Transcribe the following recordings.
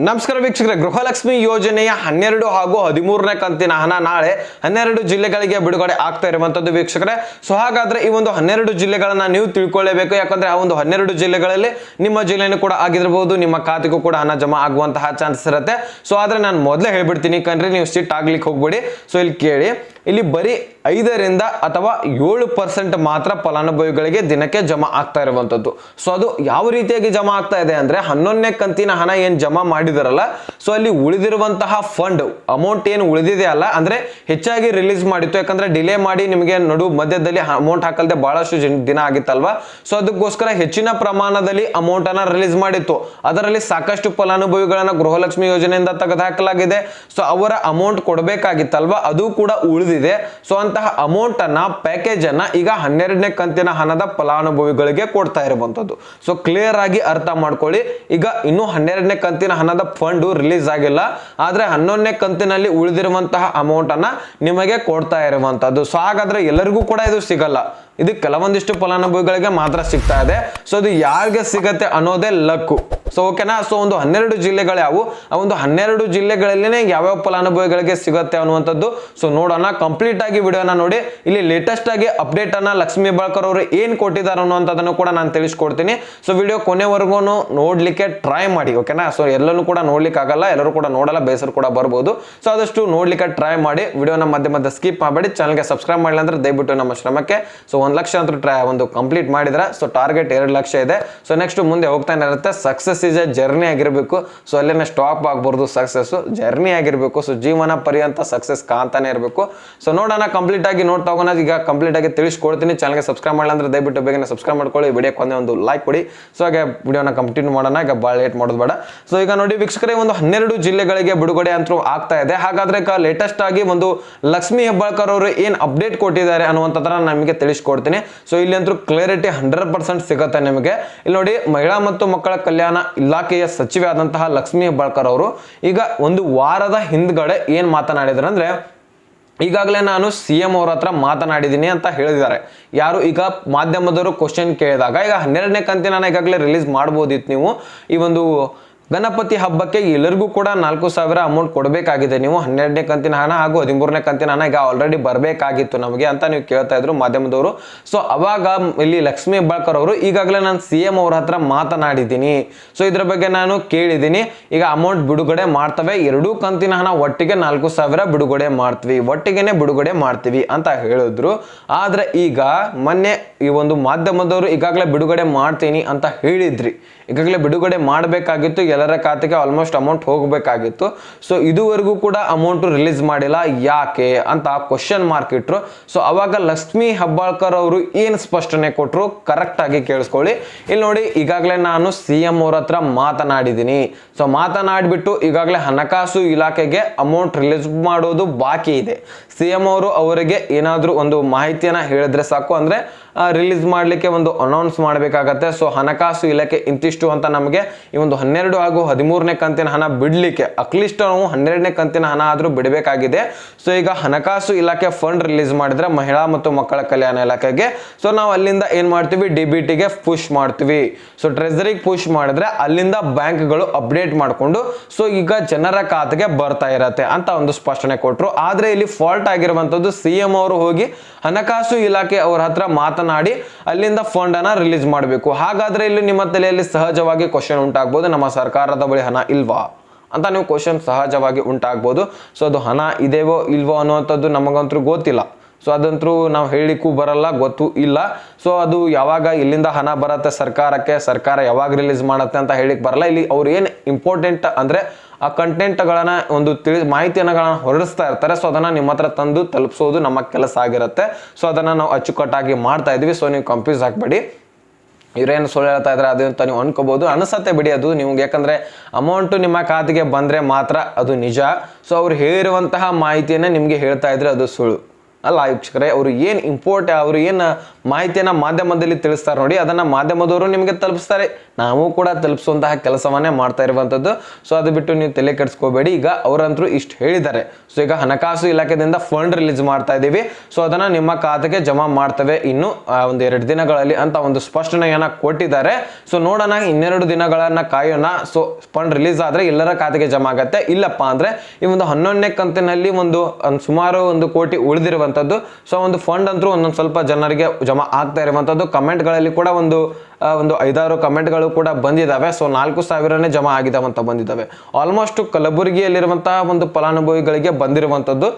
ನಮಸ್ಕಾರ ವೀಕ್ಷಕರೇ, ಗೃಹಲಕ್ಷ್ಮಿ ಯೋಜನೆಯ 12 ಹಾಗೂ 13ನೇ ಕಂತಿನ ಹಣ ನಾಳೆ 12 ಜಿಲ್ಲೆಗಳಿಗೆ ಬಿಡುಗಡೆ ಆಗ್ತಾ ಇರುವಂತದ್ದು ವೀಕ್ಷಕರೇ. ಸೊ ಹಾಗಾದ್ರೆ ಈ ಒಂದು 12 ಜಿಲ್ಲೆಗಳನ್ನ ನೀವು ತಿಳ್ಕೊಳ್ಳೇಬೇಕು. ಯಾಕಂದ್ರೆ ಆ ಒಂದು 12 ಜಿಲ್ಲೆಗಳಲ್ಲಿ ನಿಮ್ಮ ಜಿಲ್ಲೆನೂ ಕೂಡ ಆಗಿರಬಹುದು, ನಿಮ್ಮ ಖಾತೆಗೂ ಕೂಡ ಹಣ ಜಮಾ ಆಗುವಂತಹ ಚಾನ್ಸಸ್ ಇರುತ್ತೆ. ಸೊ ಆದ್ರೆ ನಾನು ಮೊದಲೇ ಹೇಳ್ಬಿಡ್ತೀನಿ ಕಣ್ರಿ, ನೀವು ಸಿಟ್ ಆಗ್ಲಿಕ್ಕೆ ಹೋಗ್ಬೇಡಿ. ಸೊ ಇಲ್ಲಿ ಕೇಳಿ, ಇಲ್ಲಿ ಬರೀ 5ರಿಂದ ಅಥವಾ 7% ಮಾತ್ರ ಫಲಾನುಭವಿಗಳಿಗೆ ದಿನಕ್ಕೆ ಜಮಾ ಆಗ್ತಾ ಇರುವಂತದ್ದು. ಸೊ ಅದು ಯಾವ ರೀತಿಯಾಗಿ ಜಮಾ ಆಗ್ತಾ ಇದೆ ಅಂದ್ರೆ, 11ನೇ ಕಂತಿನ ಹಣ ಏನ್ ಜಮಾ ಮಾಡಿದಾರಲ್ಲ, ಸೊ ಅಲ್ಲಿ ಉಳಿದಿರುವಂತಹ ಫಂಡ್ ಅಮೌಂಟ್ ಏನು ಉಳಿದಿದೆ ಅಲ್ಲ, ಅಂದ್ರೆ ಹೆಚ್ಚಾಗಿ ರಿಲೀಸ್ ಮಾಡಿತ್ತು. ಯಾಕಂದ್ರೆ ಡಿಲೇ ಮಾಡಿ ನಿಮಗೆ ಮಧ್ಯದಲ್ಲಿ ಅಮೌಂಟ್ ಹಾಕಲ್ದೆ ಬಹಳಷ್ಟು ದಿನ ಆಗಿತ್ತಲ್ವಾ. ಸೊ ಅದಕ್ಕೋಸ್ಕರ ಹೆಚ್ಚಿನ ಪ್ರಮಾಣದಲ್ಲಿ ಅಮೌಂಟ್ ಅನ್ನ ರಿಲೀಸ್ ಮಾಡಿತ್ತು. ಅದರಲ್ಲಿ ಸಾಕಷ್ಟು ಫಲಾನುಭವಿಗಳನ್ನ ಗೃಹಲಕ್ಷ್ಮಿ ಯೋಜನೆಯಿಂದ ತೆಗೆದುಹಾಕಲಾಗಿದೆ. ಸೊ ಅವರ ಅಮೌಂಟ್ ಕೊಡಬೇಕಾಗಿತ್ತಲ್ವಾ, ಅದು ಕೂಡ ಉಳಿದಿದೆ. ಸೊ ಅಂತಹ ಅಮೌಂಟ್ ಅನ್ನ, ಪ್ಯಾಕೇಜ್ ಅನ್ನ ಈಗ 12ನೇ ಕಂತಿನ ಹಣದ ಫಲಾನುಭವಿಗಳಿಗೆ ಕೊಡ್ತಾ ಇರುವಂತದ್ದು. ಸೊ ಕ್ಲಿಯರ್ ಆಗಿ ಅರ್ಥ ಮಾಡ್ಕೊಳ್ಳಿ. ಈಗ ಇನ್ನು 12ನೇ ಕಂತಿನ ಹಣದ ಫಂಡ್ ರಿಲೀಸ್ ಆಗಿಲ್ಲ, ಆದ್ರೆ 11ನೇ ಕಂತಿನಲ್ಲಿ ಉಳಿದಿರುವಂತಹ ಅಮೌಂಟ್ ಅನ್ನ ನಿಮಗೆ ಕೊಡ್ತಾ ಇರುವಂತದ್ದು. ಸೊ ಹಾಗಾದ್ರೆ ಎಲ್ಲರಿಗೂ ಕೂಡ ಇದು ಸಿಗಲ್ಲ, ಇದು ಕೆಲವೊಂದಿಷ್ಟು ಫಲಾನುಭವಿಗಳಿಗೆ ಮಾತ್ರ ಸಿಗ್ತಾ ಇದೆ. ಸೊ ಅದು ಯಾರಿಗೆ ಸಿಗತ್ತೆ ಅನ್ನೋದೇ ಲಕ್ಕು. ಸೊ ಓಕೆನಾ. ಸೊ ಒಂದು 12 ಜಿಲ್ಲೆಗಳು ಯಾವುವು, ಆ ಒಂದು 12 ಜಿಲ್ಲೆಗಳಲ್ಲಿನೇ ಯಾವ್ಯಾವ ಫಲಾನುಭವಿಗಳಿಗೆ ಸಿಗುತ್ತೆ ಅನ್ನುವಂಥದ್ದು. ಸೊ ನೋಡೋಣ, ಕಂಪ್ಲೀಟ್ ಆಗಿ ವಿಡಿಯೋನ ನೋಡಿ. ಇಲ್ಲಿ ಲೇಟೆಸ್ಟ್ ಆಗಿ ಅಪ್ಡೇಟ್ ಅನ್ನ ಲಕ್ಷ್ಮಿ ಹೆಬ್ಬಾಳ್ಕರ್ ಅವರು ಏನ್ ಕೊಟ್ಟಿದ್ದಾರೆ ಅನ್ನುವಂಥದ್ದನ್ನು ಕೂಡ ನಾನು ತಿಳಿಸ್ಕೊಡ್ತೀನಿ. ಸೊ ವಿಡಿಯೋ ಕೊನೆವರೆಗೂ ನೋಡ್ಲಿಕ್ಕೆ ಟ್ರೈ ಮಾಡಿ, ಓಕೆನಾ. ಸೊ ಎಲ್ಲರೂ ಕೂಡ ನೋಡ್ಲಿಕ್ಕೆ ಆಗಲ್ಲ, ಎಲ್ಲರೂ ಕೂಡ ನೋಡಲ್ಲ, ಬೇಸರ ಕೂಡ ಬರ್ಬೋದು. ಸೊ ಆದಷ್ಟು ನೋಡ್ಲಿಕ್ಕೆ ಟ್ರೈ ಮಾಡಿ, ವಿಡಿಯೋನ ಮಧ್ಯೆ ಸ್ಕಿಪ್ ಮಾಡಬೇಡಿ. ಚಾನಲ್ಗೆ ಸಬ್ಸ್ಕ್ರೈಬ್ ಮಾಡಿಲ್ಲ ಅಂದ್ರೆ ದಯವಿಟ್ಟು ನಮ್ಮ ಶ್ರಮಕ್ಕೆ ಸೊ 1 ಲಕ್ಷ ಅಂತ ಕಂಪ್ಲೀಟ್ ಮಾಡಿದ್ರೆ, ಸೊ ಟಾರ್ಗೆಟ್ 2 ಲಕ್ಷ ಇದೆ. ಸೊ ನೆಕ್ಸ್ಟ್ ಮುಂದೆ ಹೋಗ್ತಾನೆ ಇರುತ್ತೆ. ಸಕ್ಸಸ್ ಇಸ್ ಎ ಜರ್ನಿ ಆಗಿರಬೇಕು. ಸೊ ಅಲ್ಲೇನೆ ಸ್ಟಾಪ್ ಆಗ್ಬಾರ್ದು, ಸಕ್ಸಸ್ ಜರ್ನಿ ಆಗಿರಬೇಕು. ಸೊ ಜೀವನ ಪರ್ಯಂತ ಸಕ್ಸಸ್ ಕಾಂತಾನೆ ಇರಬೇಕು. ಸೊ ನೋಡೋಣ, ಕಂಪ್ಲೀಟ್ ಆಗಿ ನೋಡ್ತಾ ಹೋಗೋಣ. ಈಗ ಕಂಪ್ಲೀಟ್ ಆಗಿ ತಿಳಿಸ್ಕೊಡ್ತೀನಿ. ಚಾನಲ್ಗೆ ಸಬ್ಸ್ಕ್ರೈಬ್ ಮಾಡಿಲ್ಲ ಅಂದ್ರೆ ದಯವಿಟ್ಟು ಬೇಗನೆ ಸಬ್ಸ್ಕ್ರೈಬ್ ಮಾಡ್ಕೊಳ್ಳಿ, ವಿಡಿಯೋಕ್ಕೆ ಒಂದು ಲೈಕ್ ಕೊಡಿ. ಸೊ ಹಾಗೆ ವಿಡಿಯೋನ ಕಂಟಿನ್ಯೂ ಮಾಡೋಣ, ಈಗ ಭಾಳ ಲೇಟ್ ಮಾಡೋದು ಬೇಡ. ಸೊ ಈಗ ನೋಡಿ ವೀಕ್ಷಕರೇ, ಒಂದು 12 ಜಿಲ್ಲೆಗಳಿಗೆ ಬಿಡುಗಡೆ ಅಂತೂ ಆಗ್ತಾ ಇದೆ. ಹಾಗಾದ್ರೆ ಲೇಟೆಸ್ಟ್ ಆಗಿ ಒಂದು ಲಕ್ಷ್ಮಿ ಹೆಬ್ಬಾಳ್ಕರ್ ಅವರು ಏನ್ ಅಪ್ಡೇಟ್ ಕೊಟ್ಟಿದ್ದಾರೆ ಅನ್ನುವಂಥದ್ದನ್ನ ನಮಗೆ ತಿಳಿಸ್ಕೊಡ್ತೀನಿ. ಸೊ ಇಲ್ಲಿ ಅಂತೂ ಕ್ಲಿಯರಿಟಿ 100% ಸಿಗುತ್ತೆ ನಿಮಗೆ. ಇಲ್ಲಿ ನೋಡಿ, ಮಹಿಳಾ ಮತ್ತು ಮಕ್ಕಳ ಕಲ್ಯಾಣ ಇಲಾಖೆಯ ಸಚಿವೆ ಆದಂತಹ ಲಕ್ಷ್ಮಿ ಹೆಬ್ಬಾಳ್ಕರ್ ಅವರು ಈಗ ಒಂದು ವಾರದ ಹಿಂದ್ಗಡೆ ಏನ್ ಮಾತನಾಡಿದ್ರು ಅಂದ್ರೆ, ಈಗಾಗಲೇ ನಾನು CM ಅವ್ರ ಹತ್ರ ಮಾತನಾಡಿದ್ದೀನಿ ಅಂತ ಹೇಳಿದ್ದಾರೆ. ಯಾರು ಈಗ ಮಾಧ್ಯಮದವರು ಕ್ವಶನ್ ಕೇಳಿದಾಗ, ಈಗ 12ನೇ ಕಂತಿನ ಈಗಾಗಲೇ ರಿಲೀಸ್ ಮಾಡ್ಬೋದಿತ್ತು ನೀವು. ಈ ಒಂದು ಗಣಪತಿ ಹಬ್ಬಕ್ಕೆ ಎಲ್ಲರಿಗೂ ಕೂಡ 4,000 ಅಮೌಂಟ್ ಕೊಡಬೇಕಾಗಿದೆ ನೀವು. 12ನೇ ಕಂತಿನ ಹಣ ಹಾಗೂ 13ನೇ ಕಂತಿನ ಹಣ ಈಗ ಆಲ್ರೆಡಿ ಬರಬೇಕಾಗಿತ್ತು ನಮಗೆ ಅಂತ ನೀವು ಕೇಳ್ತಾ ಇದ್ರು ಮಾಧ್ಯಮದವರು. ಸೊ ಅವಾಗ ಇಲ್ಲಿ ಲಕ್ಷ್ಮಿ ಹೆಬ್ಬಾಳ್ಕರ್ ಅವರು ಈಗಾಗಲೇ ನಾನು CM ಅವ್ರ ಹತ್ರ ಮಾತನಾಡಿದ್ದೀನಿ, ಸೊ ಇದ್ರ ಬಗ್ಗೆ ನಾನು ಕೇಳಿದ್ದೀನಿ, ಈಗ ಅಮೌಂಟ್ ಬಿಡುಗಡೆ ಮಾಡ್ತವೆ, 2 ಕಂತಿನ ಹಣ ಒಟ್ಟಿಗೆ 4,000 ಬಿಡುಗಡೆ ಮಾಡ್ತೀವಿ, ಒಟ್ಟಿಗೆನೆ ಬಿಡುಗಡೆ ಮಾಡ್ತೀವಿ ಅಂತ ಹೇಳಿದ್ರು. ಆದ್ರೆ ಈಗ ಮೊನ್ನೆ ಈ ಒಂದು ಮಾಧ್ಯಮದವರು ಈಗಾಗಲೇ ಬಿಡುಗಡೆ ಮಾಡ್ತೀನಿ ಅಂತ ಹೇಳಿದ್ರಿ, ಈಗಾಗಲೇ ಬಿಡುಗಡೆ ಮಾಡಬೇಕಾಗಿತ್ತು, ಎಲ್ಲರ ಖಾತೆಗೆ ಆಲ್ಮೋಸ್ಟ್ ಅಮೌಂಟ್ ಹೋಗಬೇಕಾಗಿತ್ತು. ಸೊ ಇದುವರೆಗೂ ಕೂಡ ಅಮೌಂಟ್ ರಿಲೀಸ್ ಮಾಡಿಲ್ಲ, ಯಾಕೆ ಅಂತ ಕ್ವಶನ್ ಮಾರ್ಕ್ ಇಟ್ರು. ಸೊ ಅವಾಗ ಲಕ್ಷ್ಮಿ ಹೆಬ್ಬಾಳ್ಕರ್ ಅವರು ಏನ್ ಸ್ಪಷ್ಟನೆ ಕೊಟ್ರು ಕರೆಕ್ಟ್ ಆಗಿ ಕೇಳಿಸ್ಕೊಳ್ಳಿ. ಇಲ್ಲಿ ನೋಡಿ, ಈಗಾಗಲೇ ನಾನು CM ಅವ್ರ ಹತ್ರ ಮಾತನಾಡಿದ್ದೀನಿ. ಸೊ ಮಾತನಾಡ್ಬಿಟ್ಟು ಈಗಾಗಲೇ ಹಣಕಾಸು ಇಲಾಖೆಗೆ ಅಮೌಂಟ್ ರಿಲೀಸ್ ಮಾಡೋದು ಬಾಕಿ ಇದೆ. CM ಅವರು ಅವರಿಗೆ ಏನಾದ್ರೂ ಒಂದು ಮಾಹಿತಿಯನ್ನ ಹೇಳಿದ್ರೆ ಸಾಕು, ಅಂದ್ರೆ ರಿಲೀಸ್ ಮಾಡ್ಲಿಕ್ಕೆ ಒಂದು ಅನೌನ್ಸ್ ಮಾಡಬೇಕಾಗತ್ತೆ. ಸೊ ಹಣಕಾಸು ಇಲಾಖೆ ಇಂತಿಷ್ಟು ಅಂತ ನಮಗೆ ಈ ಒಂದು 12 ಹಾಗೂ 13ನೇ ಕಂತಿನ ಹಣ ಬಿಡ್ಲಿಕ್ಕೆ ಅಟ್ಲೀಸ್ಟ್ ನಾವು 12ನೇ ಕಂತಿನ ಹಣ ಆದ್ರೂ ಬಿಡಬೇಕಾಗಿದೆ. ಸೊ ಈಗ ಹಣಕಾಸು ಇಲಾಖೆ ಫಂಡ್ ರಿಲೀಸ್ ಮಾಡಿದ್ರೆ ಮಹಿಳಾ ಮತ್ತು ಮಕ್ಕಳ ಕಲ್ಯಾಣ ಇಲಾಖೆಗೆ, ಸೊ ನಾವು ಅಲ್ಲಿಂದ ಏನ್ ಮಾಡ್ತೀವಿ, DBTಗೆ ಪುಷ್ ಮಾಡ್ತೀವಿ. ಸೊ ಟ್ರೆಜರಿಗೆ ಪುಷ್ ಮಾಡಿದ್ರೆ ಅಲ್ಲಿಂದ ಬ್ಯಾಂಕ್ಗಳು ಅಪ್ಡೇಟ್ ಮಾಡ್ಕೊಂಡು ಸೊ ಈಗ ಜನರ ಖಾತೆಗೆ ಬರ್ತಾ ಇರತ್ತೆ ಅಂತ ಒಂದು ಸ್ಪಷ್ಟನೆ ಕೊಟ್ರು. ಆದ್ರೆ ಇಲ್ಲಿ ಫಾಲ್ಟ್ ಆಗಿರುವಂತದ್ದು, CM ಅವರು ಹೋಗಿ ಹಣಕಾಸು ಇಲಾಖೆ ಅವ್ರ ಹತ್ರ ಮಾತನಾಡಿ ಅಲ್ಲಿಂದ ಫಂಡ್ ಅನ್ನ ರಿಲೀಸ್ ಮಾಡಬೇಕು. ಹಾಗಾದ್ರೆ ಇಲ್ಲಿ ನಿಮ್ಮ ತಲೆಯಲ್ಲಿ ಸಹಜವಾಗಿ ಕ್ವಶನ್ ಉಂಟಾಗಬಹುದು, ನಮ್ಮ ಸರ್ಕಾರದ ಬಳಿ ಹಣ ಇಲ್ವಾ ಅಂತ ನೀವು ಕ್ವಶನ್ ಸಹಜವಾಗಿ ಉಂಟಾಗಬಹುದು. ಸೊ ಅದು ಹಣ ಇದೆವೋ ಇಲ್ವೋ ಅನ್ನುವಂಥದ್ದು ನಮಗಂತೂ ಗೊತ್ತಿಲ್ಲ. ಸೊ ಅದಂತೂ ನಾವು ಹೇಳಿಕ್ಕೂ ಬರಲ್ಲ, ಗೊತ್ತೂ ಇಲ್ಲ. ಸೊ ಅದು ಯಾವಾಗ ಇಲ್ಲಿಂದ ಹಣ ಬರುತ್ತೆ ಸರ್ಕಾರಕ್ಕೆ, ಸರ್ಕಾರ ಯಾವಾಗ ರಿಲೀಸ್ ಮಾಡುತ್ತೆ ಅಂತ ಹೇಳಿಕ್ ಬರಲ್ಲ. ಇಲ್ಲಿ ಅವ್ರು ಏನು ಇಂಪಾರ್ಟೆಂಟ್ ಅಂದ್ರೆ ಆ ಕಂಟೆಂಟ್ಗಳನ್ನ ಒಂದು ಮಾಹಿತಿಯನ್ನ ಹೊರಡಿಸ್ತಾ ಇರ್ತಾರೆ. ಸೊ ಅದನ್ನ ನಿಮ್ಮ ಹತ್ರ ತಂದು ತಲುಪಿಸೋದು ನಮ್ಮ ಕೆಲಸ ಆಗಿರುತ್ತೆ. ಸೊ ಅದನ್ನ ನಾವು ಅಚ್ಚುಕಟ್ಟಾಗಿ ಮಾಡ್ತಾ ಇದೀವಿ. ಸೊ ನೀವು ಕನ್ಫ್ಯೂಸ್ ಆಗ್ಬೇಡಿ, ಇವ್ರೇನು ಸುಳ್ಳು ಹೇಳ್ತಾ ಇದ್ರೆ ಅದು ಅಂತ ನೀವು ಅನ್ಕೋಬಹುದು, ಅನ್ಸತ್ತೆ ಬಿಡಿ ಅದು ನಿಮ್ಗೆ. ಯಾಕಂದ್ರೆ ಅಮೌಂಟ್ ನಿಮ್ಮ ಖಾತೆಗೆ ಬಂದ್ರೆ ಮಾತ್ರ ಅದು ನಿಜ. ಸೊ ಅವ್ರು ಹೇಳಿರುವಂತಹ ಮಾಹಿತಿಯನ್ನ ನಿಮ್ಗೆ ಹೇಳ್ತಾ ಇದ್ರೆ ಅದು ಸುಳ್ಳು. ಅಲ್ಲ ವೀಕ್ಷಕರೇ, ಅವರು ಅವರು ಏನು ಮಾಹಿತಿಯನ್ನು ಮಾಧ್ಯಮದಲ್ಲಿ ತಿಳಿಸ್ತಾರೆ ನೋಡಿ, ಅದನ್ನು ಮಾಧ್ಯಮದವರು ನಿಮಗೆ ತಲುಪಿಸ್ತಾರೆ. ನಾವು ಕೂಡ ತಲುಪಿಸುವಂತಹ ಕೆಲಸವನ್ನೇ ಮಾಡ್ತಾ ಇರುವಂಥದ್ದು. ಸೊ ಅದು ಬಿಟ್ಟು ನೀವು ತಲೆ ಕೆಡಿಸ್ಕೋಬೇಡಿ. ಈಗ ಅವರಂತರೂ ಇಷ್ಟು ಹೇಳಿದ್ದಾರೆ. ಸೊ ಈಗ ಹಣಕಾಸು ಇಲಾಖೆಯಿಂದ ಫಂಡ್ ರಿಲೀಸ್ ಮಾಡ್ತಾ ಇದ್ದೀವಿ, ಸೊ ಅದನ್ನು ನಿಮ್ಮ ಖಾತೆಗೆ ಜಮಾ ಮಾಡ್ತೇವೆ ಇನ್ನು ಒಂದು 2 ದಿನಗಳಲ್ಲಿ ಅಂತ ಒಂದು ಸ್ಪಷ್ಟನೆಯನ್ನು ಕೊಟ್ಟಿದ್ದಾರೆ. ಸೊ ನೋಡೋಣ, 2 ದಿನಗಳನ್ನ ಕಾಯೋಣ. ಸೊ ಫಂಡ್ ರಿಲೀಸ್ ಆದ್ರೆ ಎಲ್ಲರ ಖಾತೆಗೆ ಜಮಾ ಆಗತ್ತೆ. ಇಲ್ಲಪ್ಪ ಅಂದ್ರೆ ಈ ಒಂದು 11ನೇ ಕಂತಿನಲ್ಲಿ ಸುಮಾರು 1 ಕೋಟಿ ಉಳಿದಿರುವಂತದ್ದು. ಸೊ ಒಂದು ಫಂಡ್ ಅಂತೂ ಒಂದೊಂದು ಸ್ವಲ್ಪ ಜನರಿಗೆ ಜಮಾ ಆಗ್ತಾ ಇರುವಂತದ್ದು. ಕಮೆಂಟ್ಗಳಲ್ಲಿ ಕೂಡ ಒಂದು 5-6 ಕಮೆಂಟ್ಗಳು ಕೂಡ ಬಂದಿದ್ದಾವೆ. ಸೊ 4,000ನೇ ಜಮಾ ಆಗಿದಾವೆ ಅಂತ ಬಂದಿದ್ದಾವೆ. ಆಲ್ಮೋಸ್ಟ್ ಕಲಬುರಗಿಯಲ್ಲಿರುವಂತಹ ಒಂದು ಫಲಾನುಭವಿಗಳಿಗೆ ಬಂದಿರುವಂತದ್ದು.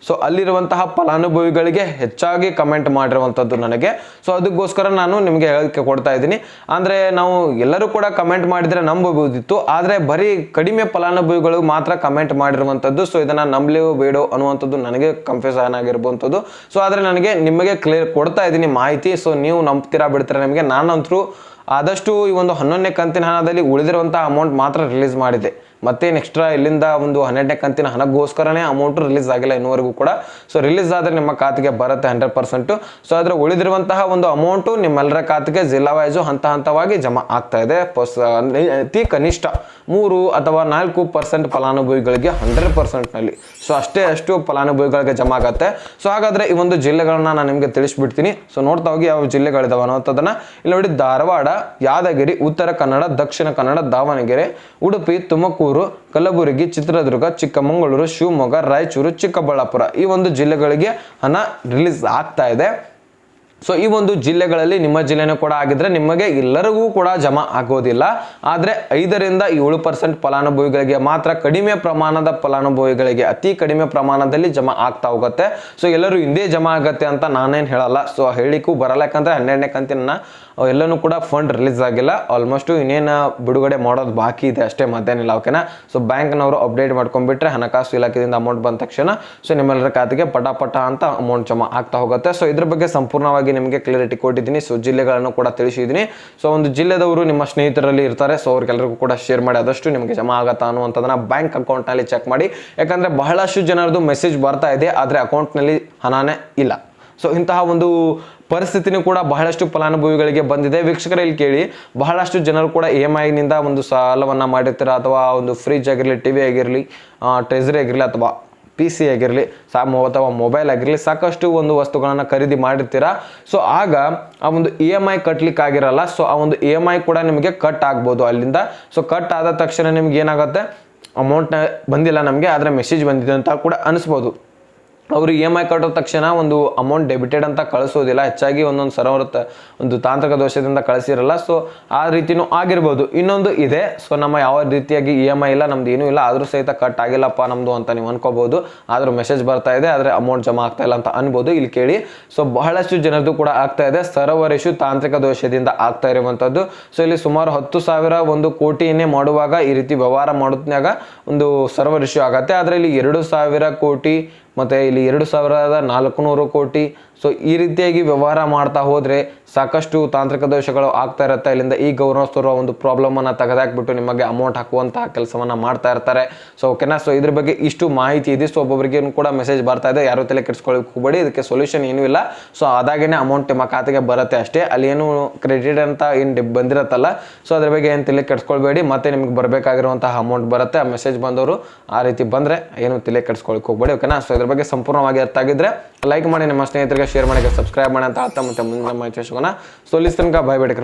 ಸೊ ಅಲ್ಲಿರುವಂತಹ ಫಲಾನುಭವಿಗಳಿಗೆ ಹೆಚ್ಚಾಗಿ ಕಮೆಂಟ್ ಮಾಡಿರುವಂಥದ್ದು ನನಗೆ. ಸೊ ಅದಕ್ಕೋಸ್ಕರ ನಾನು ನಿಮಗೆ ಹೇಳಿಕೆ ಕೊಡ್ತಾ ಇದ್ದೀನಿ. ಅಂದರೆ ನಾವು ಎಲ್ಲರೂ ಕೂಡ ಕಮೆಂಟ್ ಮಾಡಿದರೆ ನಂಬಬಹುದಿತ್ತು, ಆದರೆ ಬರೀ ಕಡಿಮೆ ಫಲಾನುಭವಿಗಳು ಮಾತ್ರ ಕಮೆಂಟ್ ಮಾಡಿರುವಂಥದ್ದು. ಸೊ ಇದನ್ನು ನಂಬಲೇವೋ ಬೇಡೋ ಅನ್ನುವಂಥದ್ದು ನನಗೆ ಕನ್ಫ್ಯೂಷನ್ ಆಗಿರುವಂಥದ್ದು. ಸೊ ಆದರೆ ನಿಮಗೆ ಕ್ಲಿಯರ್ ಕೊಡ್ತಾ ಇದ್ದೀನಿ ಮಾಹಿತಿ. ಸೊ ನೀವು ನಂಬ್ತೀರಾ ಬಿಡ್ತೀರಾ ನಿಮಗೆ. ನಾನಂತರೂ ಆದಷ್ಟು ಈ ಒಂದು 11ನೇ ಕಂತಿನ ಹಣದಲ್ಲಿ ಉಳಿದಿರುವಂಥ ಅಮೌಂಟ್ ಮಾತ್ರ ರಿಲೀಸ್ ಮಾಡಿದೆ. ಮತ್ತೇನು ಎಕ್ಸ್ಟ್ರಾ ಇಲ್ಲಿಂದ ಒಂದು 12ನೇ ಕಂತಿನ ಹಣಗೋಸ್ಕರನೇ ಅಮೌಂಟ್ ರಿಲೀಸ್ ಆಗಿಲ್ಲ ಇನ್ನೂವರೆಗೂ ಕೂಡ. ಸೊ ರಿಲೀಸ್ ಆದರೆ ನಿಮ್ಮ ಖಾತೆಗೆ ಬರುತ್ತೆ 100%. ಸೊ ಅದರ ಉಳಿದಿರುವಂತಹ ಒಂದು ಅಮೌಂಟು ನಿಮ್ಮೆಲ್ಲರ ಖಾತೆಗೆ ಜಿಲ್ಲಾ ವೈಸು ಹಂತವಾಗಿ ಜಮಾ ಆಗ್ತಾ ಇದೆ. ಅತಿ ಕನಿಷ್ಠ 3 ಅಥವಾ 4% ಫಲಾನುಭವಿಗಳಿಗೆ 100%ನಲ್ಲಿ. ಸೊ ಅಷ್ಟು ಫಲಾನುಭವಿಗಳಿಗೆ ಜಮಾ ಆಗುತ್ತೆ. ಸೊ ಹಾಗಾದ್ರೆ ಈ ಒಂದು ಜಿಲ್ಲೆಗಳನ್ನ ನಾನು ನಿಮಗೆ ತಿಳಿಸ್ಬಿಡ್ತೀನಿ. ಸೊ ನೋಡ್ತಾ ಹೋಗಿ ಯಾವ ಜಿಲ್ಲೆಗಳಿದಾವೆ ಅನ್ನೋದನ್ನ. ಇಲ್ಲಿ ನೋಡಿ, ಧಾರವಾಡ, ಯಾದಗಿರಿ, ಉತ್ತರ ಕನ್ನಡ, ದಕ್ಷಿಣ ಕನ್ನಡ, ದಾವಣಗೆರೆ, ಉಡುಪಿ, ತುಮಕೂರು, ಕಲಬುರಗಿ, ಚಿತ್ರದುರ್ಗ, ಚಿಕ್ಕಮಗಳೂರು, ಶಿವಮೊಗ್ಗ, ರಾಯಚೂರು, ಚಿಕ್ಕಬಳ್ಳಾಪುರ ಈ ಒಂದು ಜಿಲ್ಲೆಗಳಿಗೆ ಹಣ ರಿಲೀಸ್ ಆಗ್ತಾ ಇದೆ. ಸೊ ಈ ಒಂದು ಜಿಲ್ಲೆಗಳಲ್ಲಿ ನಿಮ್ಮ ಜಿಲ್ಲೆನೂ ಕೂಡ ಆಗಿದ್ರೆ ನಿಮಗೆ ಎಲ್ಲರಿಗೂ ಕೂಡ ಜಮಾ ಆಗೋದಿಲ್ಲ. ಆದರೆ 5ರಿಂದ 7% ಫಲಾನುಭವಿಗಳಿಗೆ ಮಾತ್ರ, ಕಡಿಮೆ ಪ್ರಮಾಣದ ಫಲಾನುಭವಿಗಳಿಗೆ ಅತಿ ಕಡಿಮೆ ಪ್ರಮಾಣದಲ್ಲಿ ಜಮಾ ಆಗ್ತಾ ಹೋಗುತ್ತೆ. ಸೊ ಎಲ್ಲರೂ ಹಿಂದೆ ಜಮಾ ಆಗತ್ತೆ ಅಂತ ನಾನೇನು ಹೇಳಲ್ಲ. ಸೊ ಹೇಳಿಕ್ಕೂ ಬರಲ್ಲ, ಯಾಕಂದ್ರೆ 12ನೇ ಕಂತಿನ ಎಲ್ಲನೂ ಕೂಡ ಫಂಡ್ ರಿಲೀಸ್ ಆಗಿಲ್ಲ. ಆಲ್ಮೋಸ್ಟ್ ಇನ್ನೇನು ಬಿಡುಗಡೆ ಮಾಡೋದು ಬಾಕಿ ಇದೆ ಅಷ್ಟೇ, ಮತ್ತೇನಿಲ್ಲ. ಓಕೆನಾ. ಸೊ ಬ್ಯಾಂಕ್ನವರು ಅಪ್ಡೇಟ್ ಮಾಡ್ಕೊಂಡ್ಬಿಟ್ರೆ ಹಣಕಾಸು ಇಲಾಖೆಯಿಂದ ಅಮೌಂಟ್ ಬಂದ ತಕ್ಷಣ ಸೊ ನಿಮ್ಮೆಲ್ಲರ ಖಾತೆಗೆ ಪಟ ಅಂತ ಅಮೌಂಟ್ ಜಮಾ ಆಗ್ತಾ ಹೋಗುತ್ತೆ. ಸೊ ಇದ್ರ ಬಗ್ಗೆ ಸಂಪೂರ್ಣವಾಗಿ ನಿಮಗೆ ಕ್ಲಿಯರಿಟಿ ಕೊಟ್ಟಿದ್ದೀನಿ. ಸೊ ಜಿಲ್ಲೆಗಳನ್ನು ಕೂಡ ತಿಳಿಸಿದ್ದೀನಿ. ಸೊ ಒಂದು ಜಿಲ್ಲೆದವರು ನಿಮ್ಮ ಸ್ನೇಹಿತರಲ್ಲಿ ಇರ್ತಾರೆ, ಸೊ ಅವ್ರಿಗೆಲ್ಲರಿಗೂ ಕೂಡ ಶೇರ್ ಮಾಡಿ ಆದಷ್ಟು ನಿಮಗೆ ಜಮಾ ಆಗತ್ತಾ ಅನ್ನುವಂಥದ್ದನ್ನ ಬ್ಯಾಂಕ್ ಅಕೌಂಟ್ನಲ್ಲಿ ಚೆಕ್ ಮಾಡಿ. ಯಾಕಂದ್ರೆ ಬಹಳಷ್ಟು ಜನರದು ಮೆಸೇಜ್ ಬರ್ತಾ ಇದೆ, ಆದರೆ ಅಕೌಂಟ್ನಲ್ಲಿ ಹಣನೇ ಇಲ್ಲ. ಸೊ ಇಂತಹ ಒಂದು ಪರಿಸ್ಥಿತಿನೂ ಕೂಡ ಬಹಳಷ್ಟು ಫಲಾನುಭವಿಗಳಿಗೆ ಬಂದಿದೆ. ವೀಕ್ಷಕರ ಇಲ್ಲಿ ಕೇಳಿ, ಬಹಳಷ್ಟು ಜನರು ಕೂಡ EMI ನಿಂದ ಒಂದು ಸಾಲವನ್ನ ಮಾಡಿರ್ತೀರ, ಅಥವಾ ಒಂದು ಫ್ರಿಜ್ ಆಗಿರಲಿ, ಟಿವಿ ಆಗಿರಲಿ, ಟ್ರೆಜರಿ ಆಗಿರಲಿ, ಅಥವಾ PC ಆಗಿರಲಿ, ಅಥವಾ ಮೊಬೈಲ್ ಆಗಿರಲಿ, ಸಾಕಷ್ಟು ಒಂದು ವಸ್ತುಗಳನ್ನು ಖರೀದಿ ಮಾಡಿರ್ತೀರಾ. ಸೊ ಆಗ ಆ ಒಂದು EMI ಕಟ್ಲಿಕ್ಕೆ ಆಗಿರಲ್ಲ. ಸೊ ಆ ಒಂದು EMI ಕೂಡ ನಿಮಗೆ ಕಟ್ ಆಗ್ಬೋದು ಅಲ್ಲಿಂದ. ಸೊ ಕಟ್ ಆದ ತಕ್ಷಣ ನಿಮ್ಗೆ ಏನಾಗುತ್ತೆ, ಅಮೌಂಟ್ ಬಂದಿಲ್ಲ ನಮಗೆ, ಆದರೆ ಮೆಸೇಜ್ ಬಂದಿದೆ ಅಂತ ಕೂಡ ಅನಿಸ್ಬೋದು. ಅವರು EMI ಕಟ್ಟೋ ತಕ್ಷಣ ಒಂದು ಅಮೌಂಟ್ ಡೆಬಿಟೆಡ್ ಅಂತ ಕಳಿಸೋದಿಲ್ಲ. ಹೆಚ್ಚಾಗಿ ಒಂದೊಂದು ಸರ್ವರ್ ಒಂದು ತಾಂತ್ರಿಕ ದೋಷದಿಂದ ಕಳಿಸಿರಲ್ಲ. ಸೊ ಆ ರೀತಿನೂ ಆಗಿರ್ಬೋದು. ಇನ್ನೊಂದು ಇದೆ, ಸೊ ನಮ್ಮ ಯಾವ ರೀತಿಯಾಗಿ EMI ಇಲ್ಲ, ನಮ್ದು ಏನೂ ಇಲ್ಲ, ಆದರೂ ಸಹಿತ ಕಟ್ ಆಗಿಲ್ಲಪ್ಪ ನಮ್ಮದು ಅಂತ ನೀವು ಅನ್ಕೋಬಹುದು. ಆದರೂ ಮೆಸೇಜ್ ಬರ್ತಾ ಇದೆ, ಆದರೆ ಅಮೌಂಟ್ ಜಮಾ ಆಗ್ತಾ ಇಲ್ಲ ಅಂತ ಅನ್ಬೋದು. ಇಲ್ಲಿ ಕೇಳಿ, ಸೊ ಬಹಳಷ್ಟು ಜನರದ್ದು ಕೂಡ ಆಗ್ತಾ ಇದೆ. ಸರ್ವರ್ ಇಶ್ಯೂ, ತಾಂತ್ರಿಕ ದೋಷದಿಂದ ಆಗ್ತಾ ಇರುವಂಥದ್ದು. ಸೊ ಇಲ್ಲಿ ಸುಮಾರು 10,000 1 ಕೋಟಿಯನ್ನೇ ಮಾಡುವಾಗ ಈ ರೀತಿ ವ್ಯವಹಾರ ಮಾಡೋದ್ನಾಗ ಒಂದು ಸರ್ವರ್ ಇಶ್ಯೂ ಆಗುತ್ತೆ. ಆದರೆ ಇಲ್ಲಿ 2,000 ಕೋಟಿ ಮತ್ತು ಇಲ್ಲಿ 2,400 ಕೋಟಿ. ಸೊ ಈ ರೀತಿಯಾಗಿ ವ್ಯವಹಾರ ಮಾಡ್ತಾ ಹೋದರೆ ಸಾಕಷ್ಟು ತಾಂತ್ರಿಕ ದೋಷಗಳು ಆಗ್ತಾ ಇರುತ್ತೆ. ಇಲ್ಲಿಂದ ಈ ಗವರ್ನರ್ಸ್ವರು ಒಂದು ಪ್ರಾಬ್ಲಮನ್ನು ತೆಗೆದಾಕ್ಬಿಟ್ಟು ನಿಮಗೆ ಅಮೌಂಟ್ ಹಾಕುವಂತಹ ಕೆಲಸವನ್ನು ಮಾಡ್ತಾ ಇರ್ತಾರೆ. ಸೊ ಓಕೆನಾ. ಸೊ ಇದ್ರ ಬಗ್ಗೆ ಇಷ್ಟು ಮಾಹಿತಿ ಇದೆ. ಸೊ ಒಬ್ಬೊಬ್ಬರಿಗೆ ಕೂಡ ಮೆಸೇಜ್ ಬರ್ತಾ ಇದೆ, ಯಾರು ತಲೆ ಕೆಡಿಸ್ಕೊಳ್ಳೋಕೆ ಹೋಗಬೇಡಿ. ಇದಕ್ಕೆ ಸೊಲ್ಯೂಷನ್ ಏನೂ ಇಲ್ಲ. ಸೊ ಅದಾಗೇನೆ ಅಮೌಂಟ್ ನಿಮ್ಮ ಖಾತೆಗೆ ಬರುತ್ತೆ ಅಷ್ಟೇ. ಅಲ್ಲಿ ಏನು ಕ್ರೆಡಿಟ್ ಅಂತ ಏನು ಬಂದಿರತ್ತಲ್ಲ, ಸೊ ಅದ್ರ ಬಗ್ಗೆ ಏನು ತಲೆ ಕೆಡಿಸ್ಕೊಳ್ಬೇಡಿ. ಮತ್ತೆ ನಿಮ್ಗೆ ಬರಬೇಕಾಗಿರುವಂತಹ ಅಮೌಂಟ್ ಬರುತ್ತೆ. ಆ ಮೆಸೇಜ್ ಬಂದವರು ಆ ರೀತಿ ಬಂದರೆ ಏನು ತಲೆ ಕೆಡಿಸ್ಕೊಳ್ಳೋಕೆ ಹೋಗಬೇಡಿ. ಓಕೆನಾ. ಸೊ ಇದ್ರ ಬಗ್ಗೆ ಸಂಪೂರ್ಣವಾಗಿ ಅರ್ಥ ಆಗಿದ್ರೆ ಲೈಕ್ ಮಾಡಿ, ನಿಮ್ಮ ಸ್ನೇಹಿತರಿಗೆ ಶೇರ್ ಮಾಡಿ, ಸಬ್ಸ್ಕ್ರೈಬ್ ಮಾಡಿ ಅಂತ ಹೇಳ್ತಾ ಮತ್ತೆ ಮುಂದಿನ ಮಾಹಿತಿ ಸಿಗೋಣ. ಸೊ ಇಲ್ಲಿ ತನಕ ಬಾಯ್ ಬೇಡಿ.